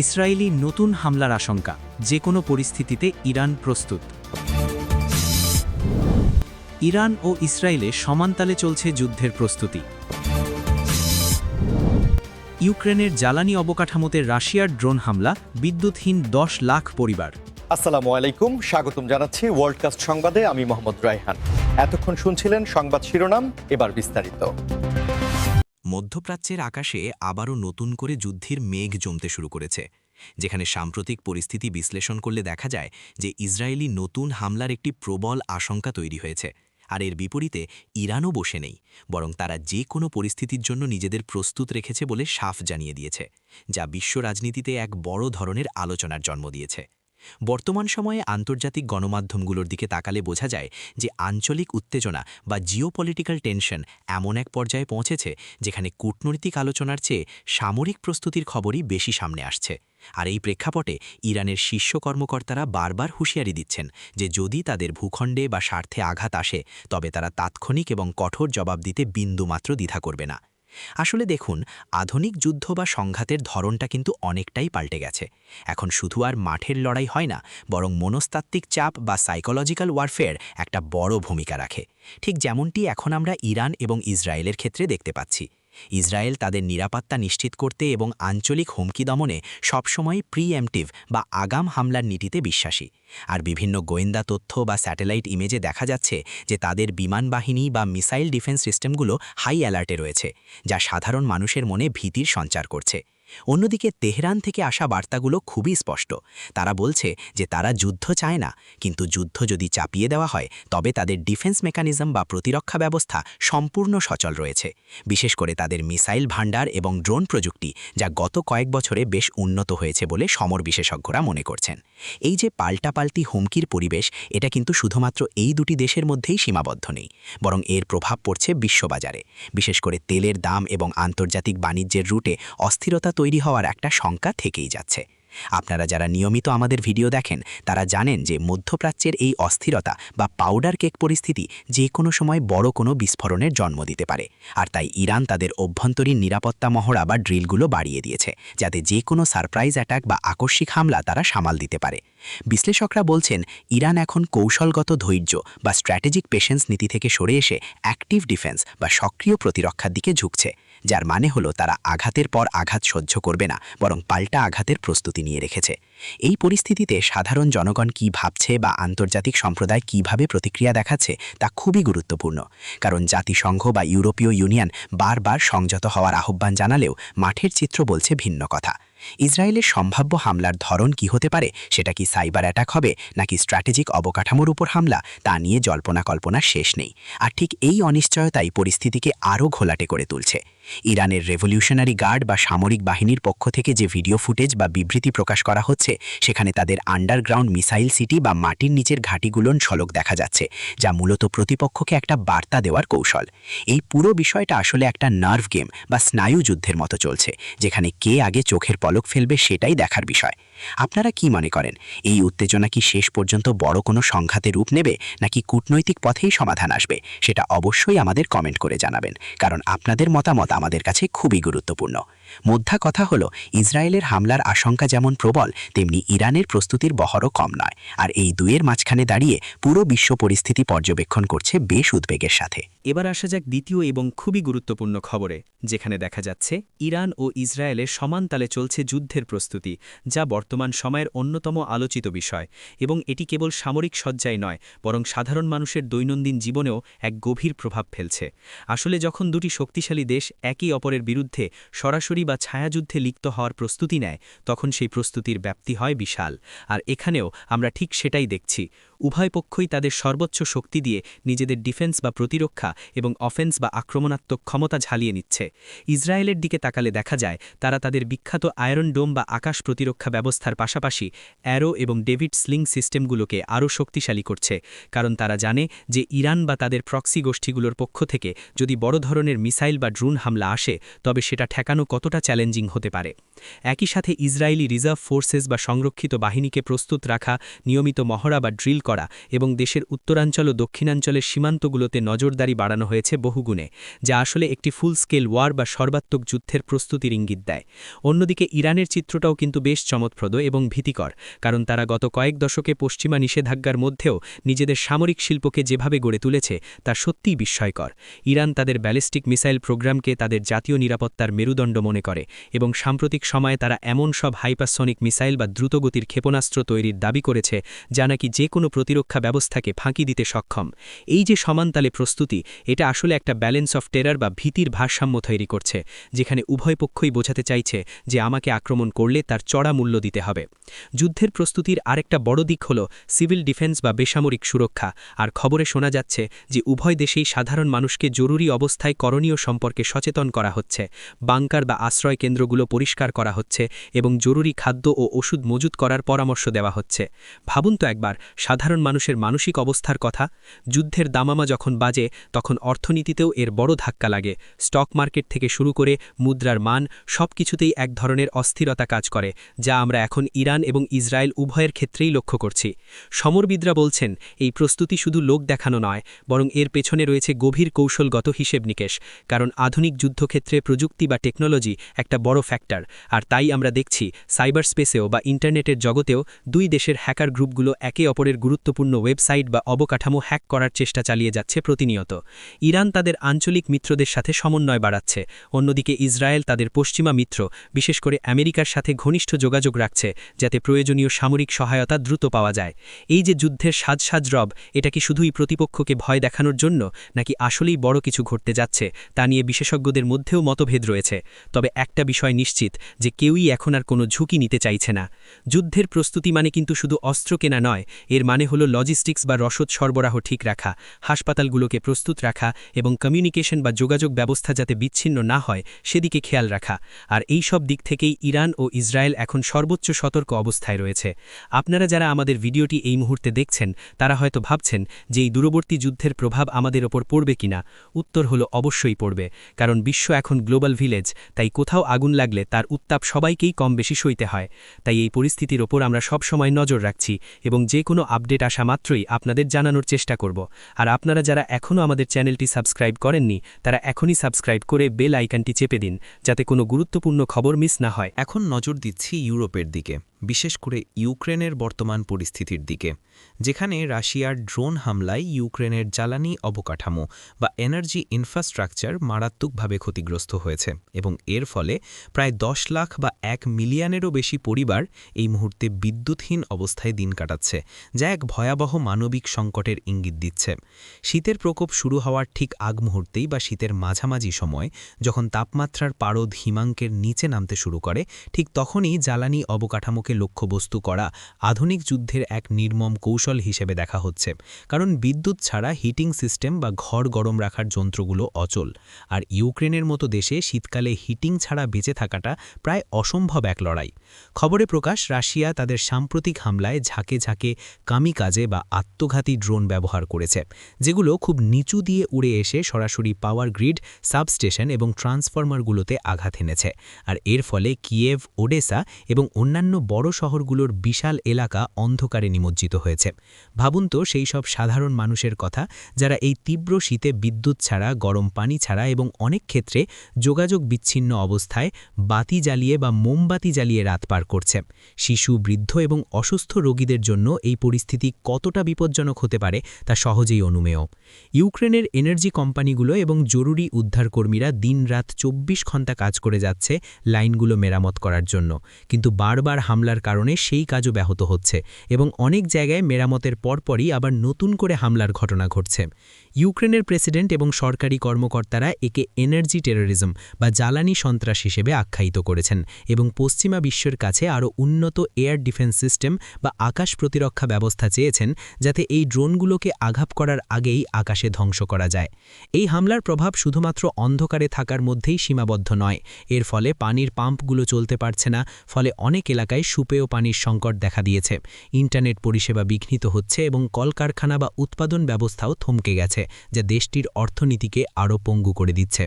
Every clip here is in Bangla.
ইসরায়েলি নতুন হামলার আশঙ্কা, যে কোনো পরিস্থিতিতে ইরান প্রস্তুত। ইরান ও ইসরায়েলে সমানতালে চলছে যুদ্ধের প্রস্তুতি। ইউক্রেনের জ্বালানি অবকাঠামোতে রাশিয়ার ড্রোন হামলা, বিদ্যুৎহীন 10 লাখ পরিবার। আসসালামু আলাইকুম, স্বাগতম জানাচ্ছি ওয়ার্ল্ডকাস্ট সংবাদে। আমি মোহাম্মদ রায়হান। এতক্ষণ শুনছিলেন সংবাদ শিরোনাম, এবার বিস্তারিত। মধ্যপ্রাচ্যের আকাশে আবারও নতুন করে যুদ্ধের মেঘ জমতে শুরু করেছে, যেখানে সাম্প্রতিক পরিস্থিতি বিশ্লেষণ করলে দেখা যায় যে ইসরায়েলি নতুন হামলার একটি প্রবল আশঙ্কা তৈরি হয়েছে। আর এর বিপরীতে ইরানও বসে নেই, বরং তারা যে কোনো পরিস্থিতির জন্য নিজেদের প্রস্তুত রেখেছে বলে সাফ জানিয়ে দিয়েছে, যা বিশ্ব রাজনীতিতে এক বড় ধরনের আলোচনার জন্ম দিয়েছে। বর্তমান সময়ে আন্তর্জাতিক গণমাধ্যমগুলোর দিকে তাকালে বোঝা যায় যে আঞ্চলিক উত্তেজনা বা জিওপলিটিক্যাল টেনশন এমন এক পর্যায়ে পৌঁছেছে যেখানে কূটনৈতিক আলোচনার চেয়ে সামরিক প্রস্তুতির খবরই বেশি সামনে আসছে। আর এই প্রেক্ষাপটে ইরানের শীর্ষ কর্মকর্তারা বারবার হুঁশিয়ারি দিচ্ছেন যে যদি তাদের ভূখণ্ডে বা স্বার্থে আঘাত আসে, তবে তারা তাৎক্ষণিক এবং কঠোর জবাব দিতে বিন্দুমাত্র দ্বিধা করবে না। আসলে দেখুন, আধুনিক যুদ্ধ বা সংঘাতের ধরনটা কিন্তু অনেকটাই পাল্টে গেছে। এখন শুধু আর মাঠের লড়াই হয় না, বরং মনস্তাত্ত্বিক চাপ বা সাইকোলজিক্যাল ওয়ারফেয়ার একটা বড় ভূমিকা রাখে, ঠিক যেমনটি এখন আমরা ইরান এবং ইসরায়েলের ক্ষেত্রে দেখতে পাচ্ছি। ইসরায়েল তাদের নিরাপত্তা নিশ্চিত করতে এবং আঞ্চলিক হুমকি দমনে সবসময় প্রিএমটিভ বা আগাম হামলার নীতিতে বিশ্বাসী। আর বিভিন্ন গোয়েন্দা তথ্য বা স্যাটেলাইট ইমেজে দেখা যাচ্ছে যে তাদের বিমান বাহিনী বা মিসাইল ডিফেন্স সিস্টেমগুলো হাই অ্যালার্টে রয়েছে, যা সাধারণ মানুষের মনে ভীতির সঞ্চার করছে। অন্যদিকে তেহরান থেকে আসা বার্তাগুলো খুবই স্পষ্ট। তারা বলছে যে তারা যুদ্ধ চায় না, কিন্তু যুদ্ধ যদি চাপিয়ে দেওয়া হয় তবে তাদের ডিফেন্স মেকানিজম বা প্রতিরক্ষা ব্যবস্থা সম্পূর্ণ সচল রয়েছে, বিশেষ করে তাদের মিসাইল ভান্ডার এবং ড্রোন প্রযুক্তি, যা গত কয়েক বছরে বেশ উন্নত হয়েছে বলে সমর বিশেষজ্ঞরা মনে করছেন। এই যে পাল্টাপাল্টি হুমকির পরিবেশ, এটা কিন্তু শুধুমাত্র এই দুটি দেশের মধ্যেই সীমাবদ্ধ নেই, বরং এর প্রভাব পড়ছে বিশ্ববাজারে। বিশেষ করে তেলের দাম এবং আন্তর্জাতিক বাণিজ্যের রুটে অস্থিরতা তৈরি হওয়ার একটা শঙ্কা থেকেই যাচ্ছে। আপনারা যারা নিয়মিত আমাদের ভিডিও দেখেন তারা জানেন যে মধ্যপ্রাচ্যের এই অস্থিরতা বা পাউডার কেক পরিস্থিতি যে কোনো সময় বড় কোনো বিস্ফোরণের জন্ম দিতে পারে। আর তাই ইরান তাদের অভ্যন্তরীণ নিরাপত্তা মহড়া বা ড্রিলগুলো বাড়িয়ে দিয়েছে, যাতে যে কোনো সারপ্রাইজ অ্যাটাক বা আকস্মিক হামলা তারা সামাল দিতে পারে। বিশ্লেষকরা বলছেন ইরান এখন কৌশলগত ধৈর্য বা স্ট্র্যাটেজিক পেশেন্স নীতি থেকে সরে এসে অ্যাক্টিভ ডিফেন্স বা সক্রিয় প্রতিরক্ষার দিকে ঝুঁকছে, যার মানে হলো তারা আঘাতের পর আঘাত সহ্য করবে না, বরং পাল্টা আঘাতের প্রস্তুতি নিয়ে রেখেছে। এই পরিস্থিতিতে সাধারণ জনগণ কি ভাবছে বা আন্তর্জাতিক সম্প্রদায় কিভাবে প্রতিক্রিয়া দেখাচ্ছে তা খুবই গুরুত্বপূর্ণ, কারণ জাতিসংঘ বা ইউরোপীয় ইউনিয়ন বারবার সংযত হওয়ার আহ্বান জানালেও মাঠের চিত্র বলছে ভিন্ন কথা। ইসরায়েলের সম্ভাব্য হামলার ধরন কি হতে পারে, সেটা কি সাইবার অ্যাটাক হবে নাকি স্ট্র্যাটেজিক অবকাঠামোর উপর হামলা, তা নিয়ে জল্পনা কল্পনার শেষ নেই। আর ঠিক এই অনিশ্চয়তাই পরিস্থিতিকে আরও ঘোলাটে করে তুলছে। ইরানের রেভলিউশনারি গার্ড বা সামরিক বাহিনীর পক্ষ থেকে যে ভিডিও ফুটেজ বা বিবৃতি প্রকাশ করা হচ্ছে, সেখানে তাদের আন্ডারগ্রাউন্ড মিসাইল সিটি বা মাটির নিচের ঘাঁটিগুলোর ঝলক দেখা যাচ্ছে, যা মূলত প্রতিপক্ষকে একটা বার্তা দেওয়ার কৌশল। এই পুরো বিষয়টা আসলে একটা নার্ভ গেম বা স্নায়ু যুদ্ধের মতো চলছে, যেখানে কে আগে চোখের পলক ফেলবে সেটাই দেখার বিষয়। আপনারা কি মনে করেন, এই উত্তেজনা কি শেষ পর্যন্ত বড় কোনো সংঘাতে রূপ নেবে নাকি কূটনৈতিক পথেই সমাধান আসবে? সেটা অবশ্যই আমাদের কমেন্ট করে জানাবেন, কারণ আপনাদের মতামত আমাদের কাছে খুবই গুরুত্বপূর্ণ। মোদ্দা কথা হলো, ইসরায়েলের হামলার আশঙ্কা যেমন প্রবল, তেমনি ইরানের প্রস্তুতির বহরও কম নয়। আর এই দুয়ের মাঝখানে দাঁড়িয়ে পুরো বিশ্ব পরিস্থিতি পর্যবেক্ষণ করছে বেশ উদ্বেগের সাথে। এবার আসা যাক দ্বিতীয় এবং খুবই গুরুত্বপূর্ণ খবরে, যেখানে দেখা যাচ্ছে ইরান ও ইসরায়েলের সমান তালে চলছে যুদ্ধের প্রস্তুতি, যা বর্তমান সময়ের অন্যতম আলোচিত বিষয়। এবং এটি কেবল সামরিক সজ্জায় নয়, বরং সাধারণ মানুষের দৈনন্দিন জীবনেও এক গভীর প্রভাব ফেলছে। আসলে যখন দুটি শক্তিশালী দেশ একে অপরের বিরুদ্ধে সরাসরি বা ছায়াযুদ্ধে লিপ্ত হওয়ার প্রস্তুতি নেয়, তখন সেই প্রস্তুতির ব্যাপ্তি হয় বিশাল। আর এখানেও আমরা ঠিক সেটাই দেখছি। উভয় পক্ষই তাদের সর্বোচ্চ শক্তি দিয়ে নিজেদের ডিফেন্স বা প্রতিরক্ষা এবং অফেন্স বা আক্রমণাত্মক ক্ষমতা ঝালিয়ে নিচ্ছে। ইসরায়েলের দিকে তাকালে দেখা যায় তারা তাদের বিখ্যাত আয়রন ডোম বা আকাশ প্রতিরক্ষা ব্যবস্থার পাশাপাশি অ্যারো এবং ডেভিড স্লিং সিস্টেমগুলোকে আরও শক্তিশালী করছে, কারণ তারা জানে যে ইরান বা তাদের প্রক্সি গোষ্ঠীগুলোর পক্ষ থেকে যদি বড় ধরনের মিসাইল বা ড্রোন হামলা আসে, তবে সেটা ঠেকানো কত কতটা চ্যালেঞ্জিং হতে পারে। একই সাথে ইসরায়েলি রিজার্ভ ফোর্সেস বা সংরক্ষিত বাহিনীকে প্রস্তুত রাখা, নিয়মিত মহড়া বা ড্রিল করা এবং দেশের উত্তরাঞ্চল ও দক্ষিণাঞ্চলের সীমান্তগুলোতে নজরদারি বাড়ানো হয়েছে বহুগুণে, যা আসলে একটি ফুল স্কেল ওয়ার বা সর্বাত্মক যুদ্ধের প্রস্তুতির ইঙ্গিত দেয়। অন্যদিকে ইরানের চিত্রটাও কিন্তু বেশ চমৎপ্রদ এবং ভীতিকর, কারণ তারা গত কয়েক দশকে পশ্চিমা নিষেধাজ্ঞার মধ্যেও নিজেদের সামরিক শিল্পকে যেভাবে গড়ে তুলেছে তা সত্যিই বিস্ময়কর। ইরান তাদের ব্যালিস্টিক মিসাইল প্রোগ্রামকে তাদের জাতীয় নিরাপত্তার মেরুদণ্ড মনে করে এবং সাম্প্রতিক সময়ে তারা এমন সব হাইপারসনিক মিসাইল বা দ্রুতগতির ক্ষেপণাস্ত্র তৈরির দাবি করেছে যা নাকি যে কোনো প্রতিরক্ষা ব্যবস্থাকে ফাঁকি দিতে সক্ষম। এই যে সমানতালে প্রস্তুতি, এটা আসলে একটা ব্যালেন্স অফ টেরার বা ভীতির ভারসাম্য তৈরি করছে, যেখানে উভয় পক্ষই বোঝাতে চাইছে যে আমাকে আক্রমণ করলে তার চড়া মূল্য দিতে হবে। যুদ্ধের প্রস্তুতির আরেকটা বড় দিক হল সিভিল ডিফেন্স বা বেসামরিক সুরক্ষা। আর খবরে শোনা যাচ্ছে যে উভয় দেশেই সাধারণ মানুষকে জরুরি অবস্থায় করণীয় সম্পর্কে সচেতন করা হচ্ছে, বাংকার বা আশ্রয় কেন্দ্রগুলো পরিষ্কার করা হচ্ছে এবং জরুরি খাদ্য ও ওষুধ মজুত করার পরামর্শ দেওয়া হচ্ছে। ভাবুন তো একবার সাধারণ মানুষের মানসিক অবস্থার কথা। যুদ্ধের দামামা যখন বাজে তখন অর্থনীতিতেও এর বড় ধাক্কা লাগে। স্টক মার্কেট থেকে শুরু করে মুদ্রার মান সবকিছুতেই এক ধরনের অস্থিরতা কাজ করে, যা আমরা এখন ইরান এবং ইসরায়েল উভয়ের ক্ষেত্রেই লক্ষ্য করছি। সমরবিদরা বলছেন এই প্রস্তুতি শুধু লোক দেখানো নয়, বরং এর পেছনে রয়েছে গভীর কৌশলগত হিসেব নিকেশ, কারণ আধুনিক যুদ্ধক্ষেত্রে প্রযুক্তি বা টেকনোলজি একটা বড় ফ্যাক্টর। আর তাই আমরা দেখছি সাইবার স্পেসেও বা ইন্টারনেটের জগতেও দুই দেশের হ্যাকার গ্রুপগুলো একে অপরের গুরুত্বপূর্ণ ওয়েবসাইট বা অবকাঠামো হ্যাক করার চেষ্টা চালিয়ে যাচ্ছে প্রতিনিয়ত। ইরান তাদের আঞ্চলিক মিত্রদের সাথে সমন্বয় বাড়াচ্ছে, অন্যদিকে ইসরায়েল তাদের পশ্চিমা মিত্র, বিশেষ করে আমেরিকার সাথে ঘনিষ্ঠ যোগাযোগ রাখছে, যাতে প্রয়োজনীয় সামরিক সহায়তা দ্রুত পাওয়া যায়। এই যে যুদ্ধের সাজ রব, এটা কি শুধুই প্রতিপক্ষকে ভয় দেখানোর জন্য, নাকি আসলেই বড় কিছু ঘটতে যাচ্ছে তা নিয়ে বিশেষজ্ঞদের মধ্যেও মতভেদ রয়েছে। তবে একটা বিষয় নিশ্চিত, যে কেউই এখন আর কোনো ঝুঁকি নিতে চাইছে না। যুদ্ধের প্রস্তুতি মানে কিন্তু শুধু অস্ত্র কেনা নয়, এর মানে হলো লজিস্টিক্স বা রসদ সরবরাহ ঠিক রাখা, হাসপাতালগুলোকে প্রস্তুত রাখা এবং কমিউনিকেশন বা যোগাযোগ ব্যবস্থা যাতে বিচ্ছিন্ন না হয় সেদিকে খেয়াল রাখা। আর এই সব দিক থেকেই ইরান ও ইসরায়েল এখন সর্বোচ্চ সতর্ক অবস্থায় রয়েছে। আপনারা যারা আমাদের ভিডিওটি এই মুহূর্তে দেখছেন তারা হয়তো ভাবছেন যে এই দূরবর্তী যুদ্ধের প্রভাব আমাদের ওপর পড়বে কিনা। উত্তর হলো অবশ্যই পড়বে, কারণ বিশ্ব এখন গ্লোবাল ভিলেজ, তাই কোথাও আগুন লাগলে তার উত্তাপ সবাইকেই কম বেশি সইতে হয়। তাই এই পরিস্থিতির ওপর আমরা সব সময় নজর রাখছি এবং যে কোনো আপডেট আসা মাত্রই আপনাদের জানানোর চেষ্টা করব। আর আপনারা যারা এখনও আমাদের চ্যানেলটি সাবস্ক্রাইব করেননি তারা এখনই সাবস্ক্রাইব করে বেল আইকনটি চেপে দিন, যাতে কোনো গুরুত্বপূর্ণ খবর মিস না হয়। এখন নজর দিচ্ছি ইউরোপের দিকে, বিশেষ করে ইউক্রেনের বর্তমান পরিস্থিতির দিকে, যেখানে রাশিয়ার ড্রোন হামলায় ইউক্রেনের জ্বালানি অবকাঠামো বা এনার্জি ইনফ্রাস্ট্রাকচার মারাত্মকভাবে ক্ষতিগ্রস্ত হয়েছে এবং এর ফলে প্রায় 10 লাখ বা 1 মিলিয়নেরও বেশি পরিবার এই মুহূর্তে বিদ্যুৎহীন অবস্থায় দিন কাটাচ্ছে, যা এক ভয়াবহ মানবিক সংকটের ইঙ্গিত দিচ্ছে। শীতের প্রকোপ শুরু হওয়ার ঠিক আগ মুহূর্তেই বা শীতের মাঝামাঝি সময় যখন তাপমাত্রার পারদ হিমাঙ্কের নিচে নামতে শুরু করে, ঠিক তখনই জ্বালানি অবকাঠামোকে লক্ষ্যবস্তু করা আধুনিক যুদ্ধের এক নির্মম কৌশল হিসেবে দেখা হচ্ছে। কারণ বিদ্যুৎ ছাড়া হিটিং সিস্টেম বা ঘর গরম রাখার যন্ত্রগুলো অচল, আর ইউক্রেনের মতো দেশে শীতকালে হিটিং ছাড়া বেঁচে থাকাটা প্রায় অসম্ভব এক লড়াই। খবরে প্রকাশ, রাশিয়া তাদের সাম্প্রতিক হামলায় ঝাঁকে ঝাঁকে কামিকাজে বা আত্মঘাতী ড্রোন ব্যবহার করেছে, যেগুলো খুব নিচু দিয়ে উড়ে এসে সরাসরি পাওয়ার গ্রিড, সাবস্টেশন এবং ট্রান্সফরমারগুলোতে আঘাত এনেছে। আর এর ফলে কিয়েভ, ওডেসা এবং অন্যান্য বড় শহরগুলোর বিশাল এলাকা অন্ধকারে নিমজ্জিত হয়েছে। ভাবুন তো সেই সব সাধারণ মানুষের কথা যারা এই তীব্র শীতে বিদ্যুৎ ছাড়া, গরম পানি ছাড়া এবং অনেক ক্ষেত্রে যোগাযোগ বিচ্ছিন্ন অবস্থায় বাতি জ্বালিয়ে বা মোমবাতি জ্বালিয়ে রাত পার করছে। শিশু, বৃদ্ধ এবং অসুস্থ রোগীদের জন্য এই পরিস্থিতি কতটা বিপজ্জনক হতে পারে তা সহজেই অনুমেয়। ইউক্রেনের এনার্জি কোম্পানিগুলো এবং জরুরি উদ্ধারকর্মীরা দিনরাত 24 ঘন্টা কাজ করে যাচ্ছে লাইনগুলো মেরামত করার জন্য, কিন্তু বারবার হামলার কারণে সেই কাজও ব্যাহত হচ্ছে এবং অনেক জায়গায় মেরামতের পরপরই আবার নতুন করে হামলার ঘটনা ঘটছে। ইউক্রেনের প্রেসিডেন্ট এবং সরকারি কর্মকর্তারা একে এনার্জি টেরোরিজম বা জ্বালানি সন্ত্রাস হিসেবে আখ্যায়িত করেছেন এবং পশ্চিমা বিশ্বের কাছে আরও উন্নত এয়ার ডিফেন্স সিস্টেম বা আকাশ প্রতিরক্ষা ব্যবস্থা চেয়েছেন, যাতে এই ড্রোনগুলোকে আঘাত করার আগেই আকাশে ধ্বংস করা যায়। এই হামলার প্রভাব শুধুমাত্র অন্ধকারে থাকার মধ্যেই সীমাবদ্ধ নয়, এর ফলে পানির পাম্পগুলো চলতে পারছে না, ফলে অনেক এলাকায় সুপেয় পানির সংকট দেখা দিয়েছে, ইন্টারনেট পরিষেবা বিঘ্নিত হচ্ছে এবং কলকারখানা বা উৎপাদন ব্যবস্থাও থমকে গেছে, যা দেশটির অর্থনীতিকে আরও পঙ্গু করে দিচ্ছে।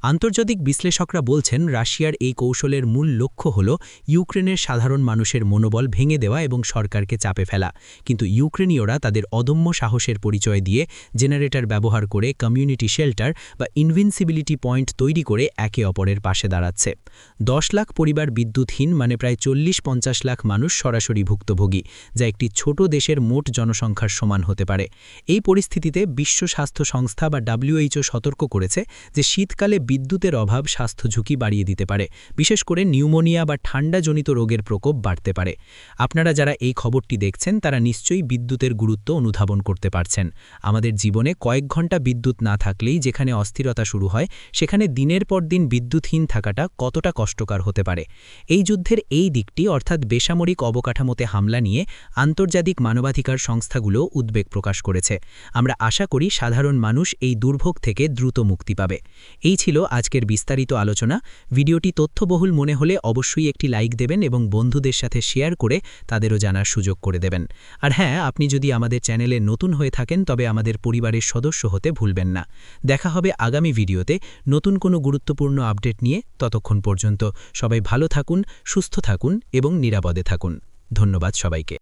আন্তর্জাতিক বিশ্লেষকরা বলছেন রাশিয়ার এই কৌশলের মূল লক্ষ্য হল ইউক্রেনের সাধারণ মানুষের মনোবল ভেঙে দেওয়া এবং সরকারকে চাপে ফেলা, কিন্তু ইউক্রেনীয়রা তাদের অদম্য সাহসের পরিচয় দিয়ে জেনারেটর ব্যবহার করে কমিউনিটি শেল্টার বা ইনভিনসিবিলিটি পয়েন্ট তৈরি করে একে অপরের পাশে দাঁড়াচ্ছে। 10 লাখ পরিবার বিদ্যুৎহীন, মানে প্রায় 40-50 লাখ মানুষ সরাসরি ভুক্তভোগী, যা একটি ছোট দেশের মোট জনসংখ্যার সমান হতে পারে। এই পরিস্থিতিতে বিশ্ব স্বাস্থ্য সংস্থা বা WHO সতর্ক করেছে যে শীতকালে বিদ্যুতের অভাব স্বাস্থ্য ঝুঁকি বাড়িয়ে দিতে পারে, বিশেষ করে নিউমোনিয়া বা ঠান্ডাজনিত রোগের প্রকোপ বাড়তে পারে। আপনারা যারা এই খবরটি দেখছেন তারা নিশ্চয়ই বিদ্যুতের গুরুত্ব অনুধাবন করতে পারছেন। আমাদের জীবনে কয়েক ঘন্টা বিদ্যুৎ না থাকলেই যেখানে অস্থিরতা শুরু হয়, সেখানে দিনের পর দিন বিদ্যুৎহীন থাকাটা কতটা কষ্টকর হতে পারে। এই যুদ্ধের এই দিকটি, অর্থাৎ বেসামরিক অবকাঠামোতে হামলা নিয়ে আন্তর্জাতিক মানবাধিকার সংস্থাগুলো উদ্বেগ প্রকাশ করেছে। আমরা আশা করি সাধারণ মানুষ এই দুর্ভোগ থেকে দ্রুত মুক্তি পাবে। এই ছিল আজকের বিস্তারিত আলোচনা। ভিডিওটি তথ্যবহুল মনে হলে অবশ্যই একটি লাইক দেবেন এবং বন্ধুদের সাথে শেয়ার করে তাদেরও জানার সুযোগ করে দেবেন। আর হ্যাঁ, আপনি যদি আমাদের চ্যানেলে নতুন হয়ে থাকেন তবে আমাদের পরিবারের সদস্য হতে ভুলবেন না। দেখা হবে আগামী ভিডিওতে নতুন কোনো গুরুত্বপূর্ণ আপডেট নিয়ে। ততক্ষণ পর্যন্ত সবাই ভালো থাকুন, সুস্থ থাকুন এবং নিরাপদে থাকুন। ধন্যবাদ সবাইকে।